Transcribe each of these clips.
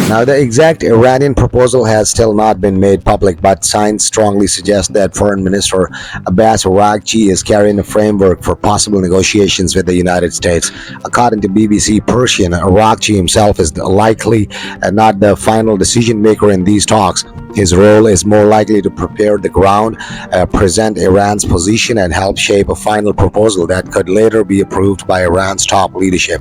Now, the exact Iranian proposal has still not been made public, but signs strongly suggest that Foreign Minister Abbas Araghchi is carrying a framework for possible negotiations with the United States. According to BBC Persian, Araghchi himself is likely not the final decision maker in these talks. His role is more likely to prepare the ground, present Iran's position, and help shape a final proposal that could later be approved by Iran's top leadership.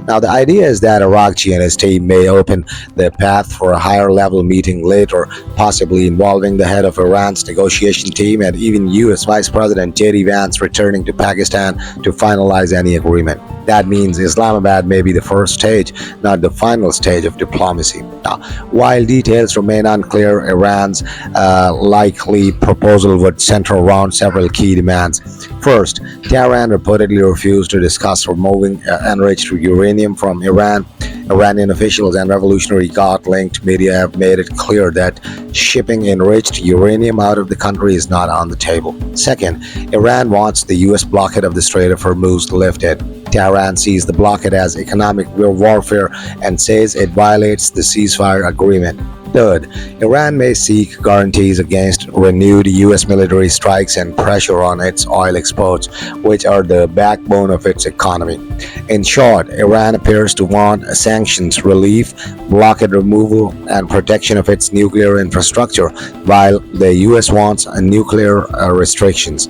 Now, the idea is that Araghchi and his team may open the path for a higher level meeting later, possibly involving the head of Iran's negotiation team and even U.S. Vice President J.D. Vance returning to Pakistan to finalize any agreement. That means Islamabad may be the first stage, not the final stage of diplomacy. Now, while details remain unclear, Iran's likely proposal would center around several key demands. First, Tehran reportedly refused to discuss removing enriched uranium from Iran. Iranian officials and Revolutionary Guard-linked media have made it clear that shipping enriched uranium out of the country is not on the table. Second, Iran wants the U.S. blockade of the Strait of Hormuz lifted. Tehran sees the blockade as economic warfare and says it violates the ceasefire agreement. Third, Iran may seek guarantees against renewed U.S. military strikes and pressure on its oil exports, which are the backbone of its economy. In short, Iran appears to want sanctions relief, blockade removal, and protection of its nuclear infrastructure, while the U.S. wants nuclear restrictions,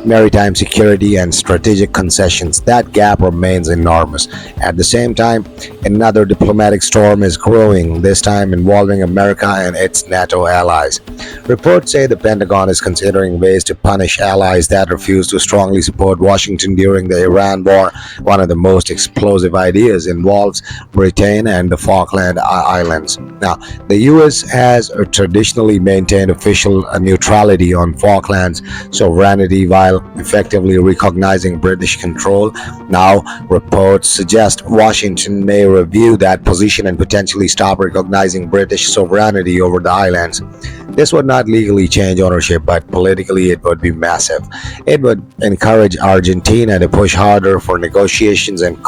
maritime security, and strategic concessions. That gap remains enormous. At the same time, another diplomatic storm is growing, this time involving America and its NATO allies. Reports say the Pentagon is considering ways to punish allies that refuse to strongly support Washington during the Iran war. One of the most explosive ideas involves Britain and the Falkland Islands. Now, the U.S. has traditionally maintained official neutrality on Falklands sovereignty while effectively recognizing British control. Now, reports suggest Washington may review that position and potentially stop recognizing British sovereignty over the islands. This would not legally change ownership, but politically it would be massive. It would encourage Argentina to push harder for negotiations and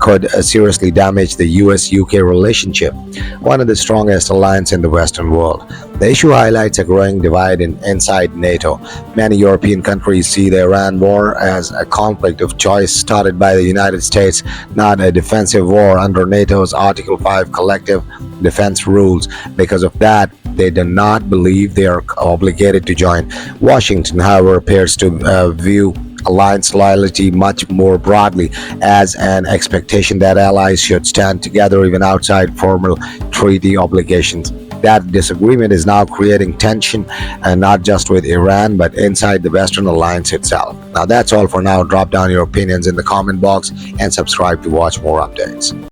could seriously damage the US-UK relationship, one of the strongest alliances in the Western world. The issue highlights a growing divide inside NATO. Many European countries see the Iran war as a conflict of choice started by the United States, not a defensive war under NATO's Article 5 collective defense rules. Because of that, they do not believe they are obligated to join. Washington, however, appears to view alliance loyalty much more broadly as an expectation that allies should stand together even outside formal treaty obligations. That disagreement is now creating tension, and not just with Iran, but inside the Western alliance itself. Now, that's all for now. Drop down your opinions in the comment box and subscribe to watch more updates.